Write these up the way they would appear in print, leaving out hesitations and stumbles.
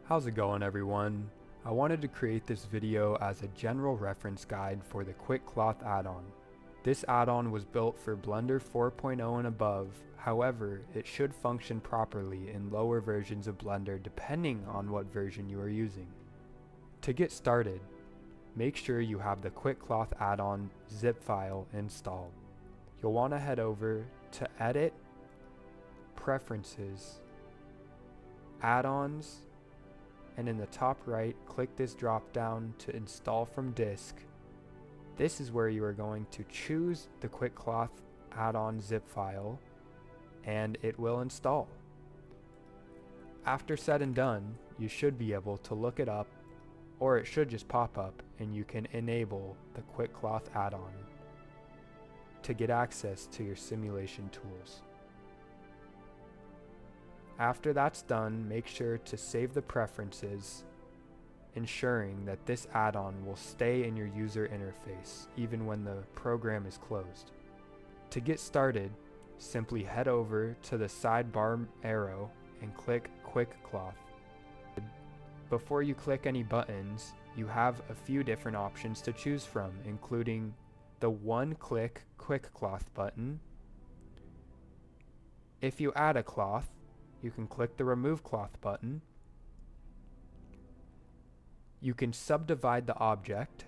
How's it going, everyone? I wanted to create this video as a general reference guide for the Quick Cloth add-on. This add-on was built for Blender 4.0 and above, however, it should function properly in lower versions of Blender depending on what version you are using. To get started, make sure you have the Quick Cloth add-on zip file installed. You'll want to head over to Edit, Preferences, Add-ons, and in the top right, click this drop down to install from disk. This is where you are going to choose the Quick Cloth add-on zip file and it will install. After said and done, you should be able to look it up, or it should just pop up and you can enable the Quick Cloth add-on to get access to your simulation tools. After that's done, make sure to save the preferences, ensuring that this add-on will stay in your user interface even when the program is closed. To get started, simply head over to the sidebar arrow and click Quick Cloth. Before you click any buttons, you have a few different options to choose from, including the one-click Quick Cloth button. If you add a cloth, you can click the Remove Cloth button. You can subdivide the object,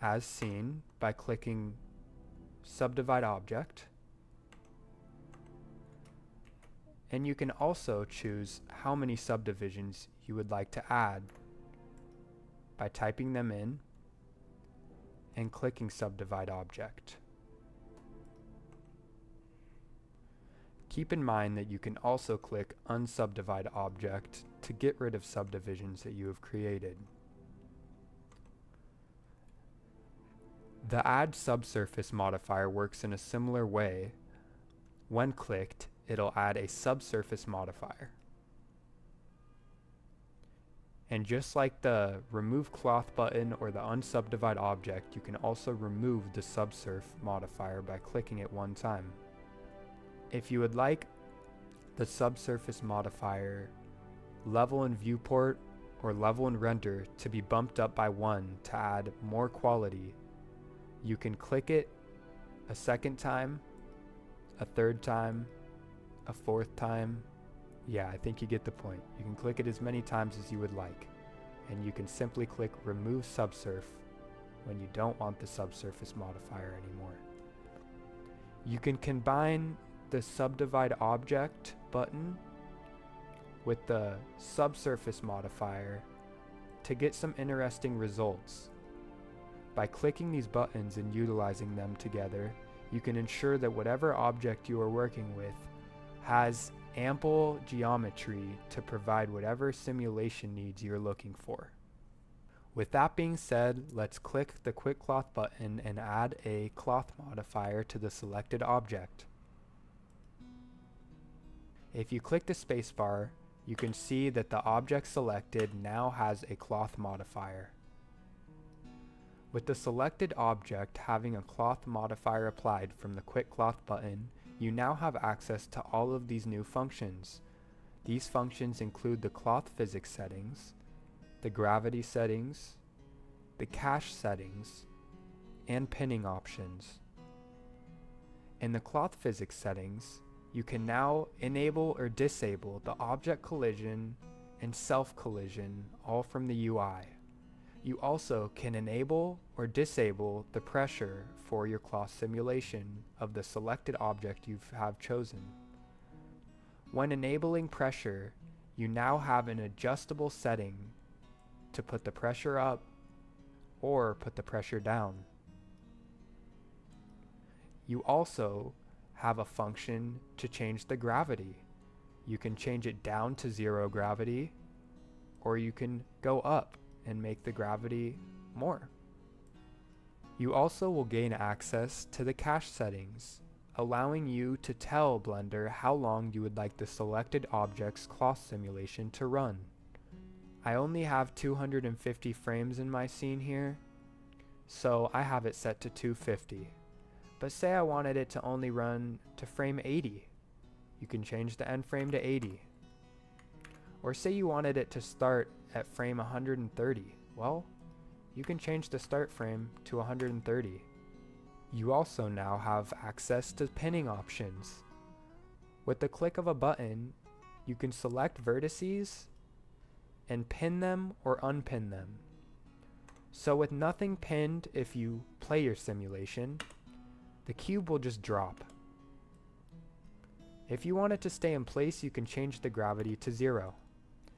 as seen, by clicking Subdivide Object. And you can also choose how many subdivisions you would like to add by typing them in and clicking Subdivide Object. Keep in mind that you can also click Unsubdivide Object to get rid of subdivisions that you have created. The Add Subsurface modifier works in a similar way. When clicked, it'll add a subsurface modifier. And just like the Remove Cloth button or the Unsubdivide Object, you can also remove the Subsurf modifier by clicking it one time. If you would like the subsurface modifier level in viewport or level in render to be bumped up by 1 to add more quality, you can click it a second time, a third time, a fourth time. Yeah, I think you get the point. You can click it as many times as you would like, and you can simply click Remove Subsurf when you don't want the subsurface modifier anymore. You can combine the Subdivide Object button with the Subsurface modifier to get some interesting results. By clicking these buttons and utilizing them together, you can ensure that whatever object you are working with has ample geometry to provide whatever simulation needs you're looking for. With that being said, let's click the Quick Cloth button and add a cloth modifier to the selected object. If you click the spacebar, you can see that the object selected now has a cloth modifier. With the selected object having a cloth modifier applied from the Quick Cloth button, you now have access to all of these new functions. These functions include the cloth physics settings, the gravity settings, the cache settings, and pinning options. In the cloth physics settings, you can now enable or disable the object collision and self collision all from the UI. You also can enable or disable the pressure for your cloth simulation of the selected object you have chosen. When enabling pressure, you now have an adjustable setting to put the pressure up or put the pressure down. You also have a function to change the gravity. You can change it down to 0 gravity, or you can go up and make the gravity more. You also will gain access to the cache settings, allowing you to tell Blender how long you would like the selected object's cloth simulation to run. I only have 250 frames in my scene here, so I have it set to 250. But say I wanted it to only run to frame 80. You can change the end frame to 80. Or say you wanted it to start at frame 130. Well, you can change the start frame to 130. You also now have access to pinning options. With the click of a button, you can select vertices and pin them or unpin them. So with nothing pinned, if you play your simulation, the cube will just drop. If you want it to stay in place, you can change the gravity to 0.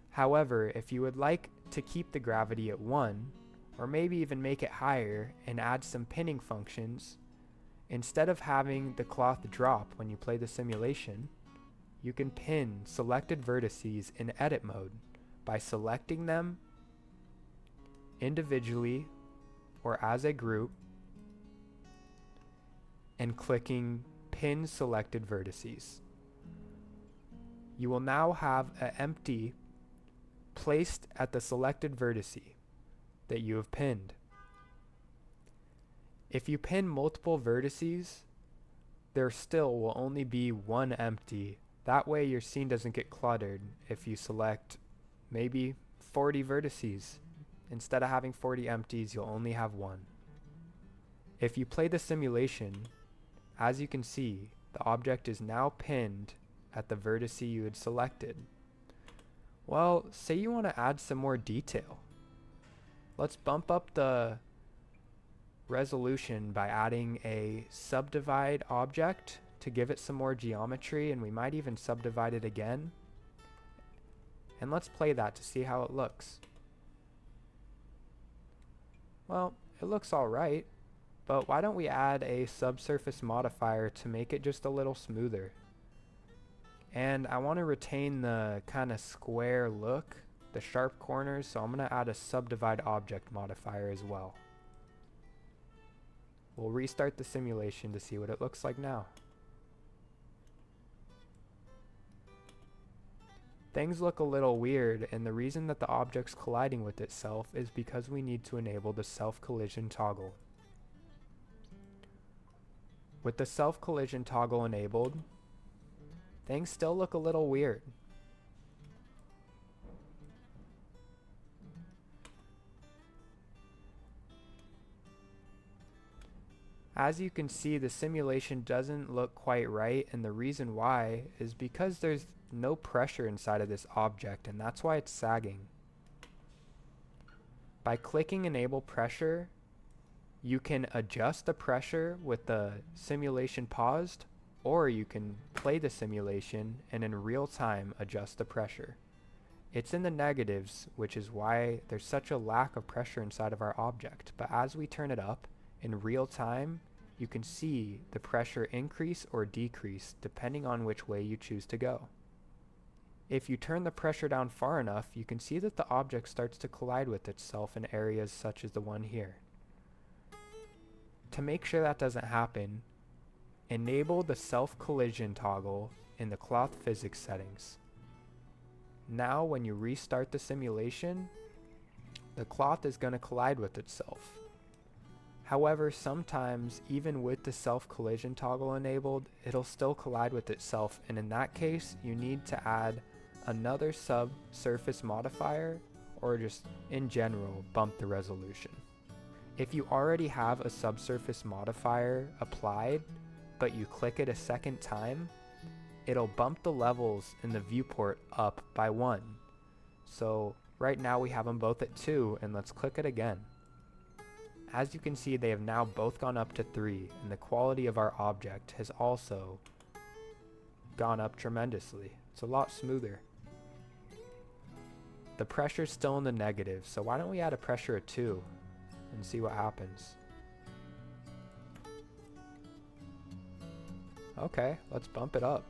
However, if you would like to keep the gravity at 1, or maybe even make it higher and add some pinning functions, instead of having the cloth drop when you play the simulation, you can pin selected vertices in edit mode by selecting them individually or as a group and clicking pin selected vertices. You will now have an empty placed at the selected vertice that you have pinned. If you pin multiple vertices, there still will only be one empty. That way your scene doesn't get cluttered if you select maybe 40 vertices. Instead of having 40 empties, you'll only have one. If you play the simulation, as you can see, the object is now pinned at the vertice you had selected. Well, say you want to add some more detail. Let's bump up the resolution by adding a subdivide object to give it some more geometry, and we might even subdivide it again. And let's play that to see how it looks. Well, it looks alright, but why don't we add a subsurface modifier to make it just a little smoother? And I want to retain the kind of square look, the sharp corners, so I'm going to add a subdivide object modifier as well. We'll restart the simulation to see what it looks like now. Things look a little weird, and the reason that the object's colliding with itself is because we need to enable the self-collision toggle. With the self-collision toggle enabled, things still look a little weird. As you can see, the simulation doesn't look quite right, and the reason why is because there's no pressure inside of this object, and that's why it's sagging. By clicking enable pressure, you can adjust the pressure with the simulation paused, or you can play the simulation and in real time adjust the pressure. It's in the negatives, which is why there's such a lack of pressure inside of our object, but as we turn it up in real time, you can see the pressure increase or decrease depending on which way you choose to go. If you turn the pressure down far enough, you can see that the object starts to collide with itself in areas such as the one here. To make sure that doesn't happen, enable the self-collision toggle in the cloth physics settings. Now when you restart the simulation, the cloth is going to collide with itself. However, sometimes even with the self-collision toggle enabled, it'll still collide with itself, and in that case you need to add another subsurface modifier, or just in general bump the resolution. If you already have a subsurface modifier applied, but you click it a second time, it'll bump the levels in the viewport up by 1. So right now we have them both at 2, and let's click it again. As you can see, they have now both gone up to 3, and the quality of our object has also gone up tremendously. It's a lot smoother. The pressure's still in the negative, so why don't we add a pressure of 2 and see what happens. Okay, let's bump it up.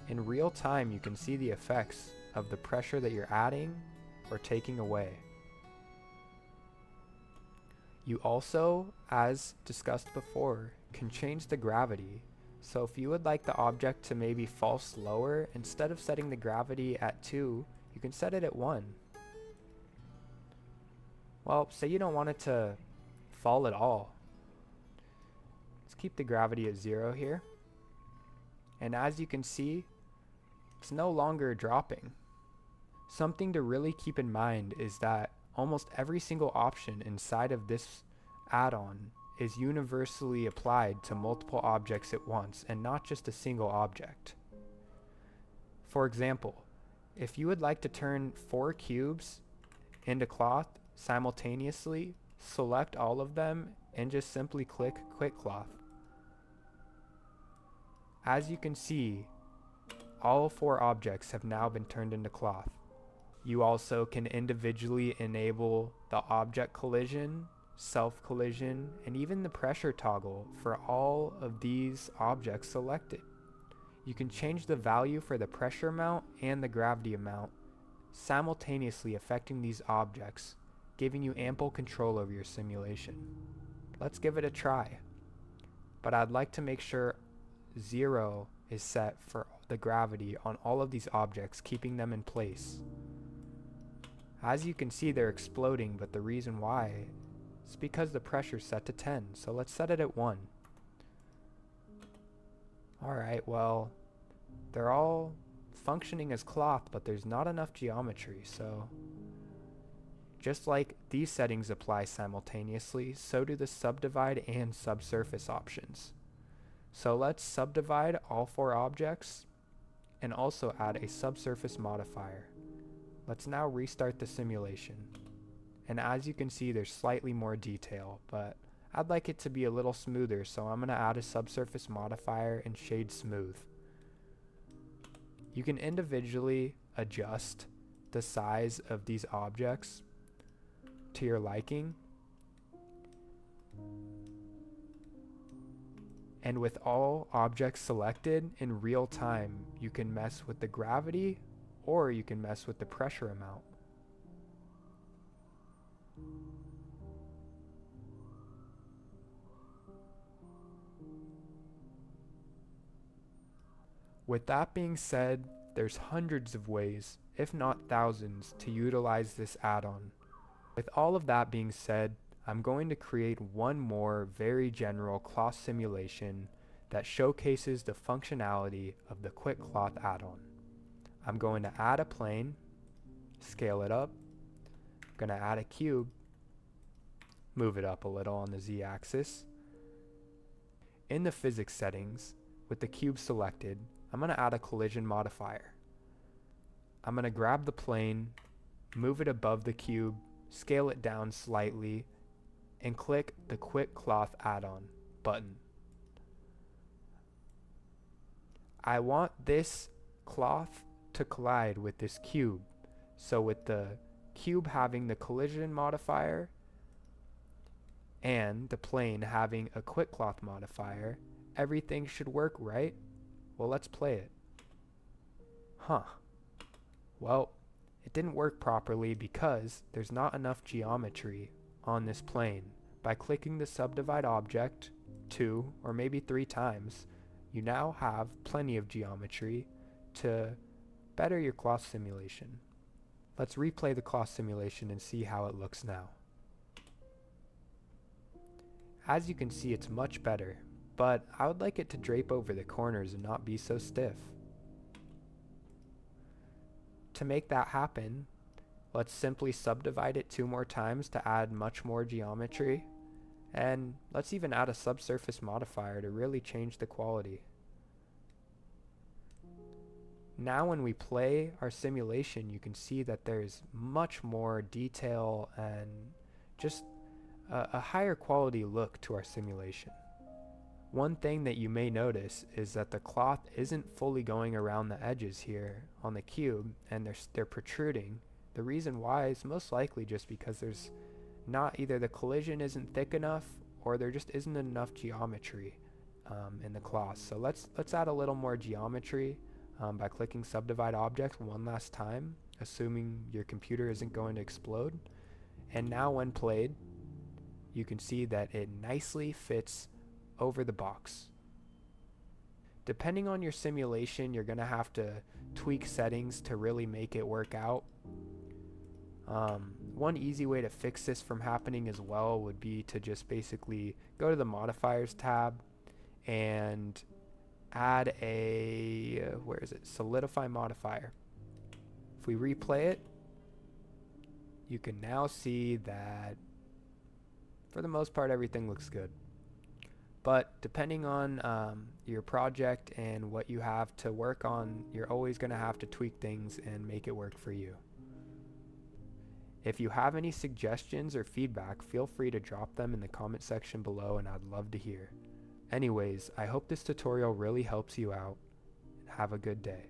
In real time, you can see the effects of the pressure that you're adding or taking away. You also, as discussed before, can change the gravity. So if you would like the object to maybe fall slower, instead of setting the gravity at 2, you can set it at 1. Well, say you don't want it to fall at all. Let's keep the gravity at 0 here. And as you can see, It's no longer dropping. Something to really keep in mind is that almost every single option inside of this add-on is universally applied to multiple objects at once and not just a single object. For example, if you would like to turn 4 cubes into cloth simultaneously, select all of them and just simply click Quick Cloth. As you can see, all 4 objects have now been turned into cloth. You also can individually enable the object collision, self collision, and even the pressure toggle for all of these objects selected. You can change the value for the pressure amount and the gravity amount, simultaneously affecting these objects, giving you ample control over your simulation. Let's give it a try. But I'd like to make sure 0 is set for the gravity on all of these objects, keeping them in place. As you can see, they're exploding, but the reason why is because the pressure's set to 10. So let's set it at 1. Alright, well, they're all functioning as cloth, but there's not enough geometry, so just like these settings apply simultaneously, so do the subdivide and subsurface options. So let's subdivide all 4 objects and also add a subsurface modifier. Let's now restart the simulation. And as you can see, there's slightly more detail, but I'd like it to be a little smoother, so I'm going to add a subsurface modifier and shade smooth. You can individually adjust the size of these objects to your liking. And with all objects selected in real time, you can mess with the gravity or you can mess with the pressure amount. With that being said, there's hundreds of ways, if not thousands, to utilize this add-on. With all of that being said, I'm going to create one more very general cloth simulation that showcases the functionality of the Quick Cloth add-on. I'm going to add a plane, scale it up, I'm going to add a cube, move it up a little on the z-axis. In the physics settings, with the cube selected, I'm going to add a collision modifier. I'm going to grab the plane, move it above the cube, scale it down slightly, and click the Quick Cloth add-on button. I want this cloth to collide with this cube. So with the cube having the collision modifier and the plane having a Quick Cloth modifier, everything should work, right? Well, let's play it. Well, it didn't work properly because there's not enough geometry on this plane. By clicking the subdivide object 2 or maybe 3 times, you now have plenty of geometry to better your cloth simulation. Let's replay the cloth simulation and see how it looks now. As you can see, it's much better, but I would like it to drape over the corners and not be so stiff. To make that happen, let's simply subdivide it 2 more times to add much more geometry, and let's even add a subsurface modifier to really change the quality. Now when we play our simulation, you can see that there's much more detail and just a higher quality look to our simulation. One thing that you may notice is that the cloth isn't fully going around the edges here on the cube, and they're protruding. The reason why is most likely just because there's not either the collision isn't thick enough or there just isn't enough geometry in the cloth. So let's add a little more geometry by clicking subdivide objects one last time, assuming your computer isn't going to explode. And now when played, you can see that it nicely fits over the box. Depending on your simulation, you're going to have to tweak settings to really make it work out. One easy way to fix this from happening as well would be to just basically go to the modifiers tab and add a, where is it? Solidify modifier. If we replay it, you can now see that for the most part everything looks good. But depending on your project and what you have to work on, you're always going to have to tweak things and make it work for you. If you have any suggestions or feedback, feel free to drop them in the comment section below and I'd love to hear. Anyways, I hope this tutorial really helps you out. Have a good day.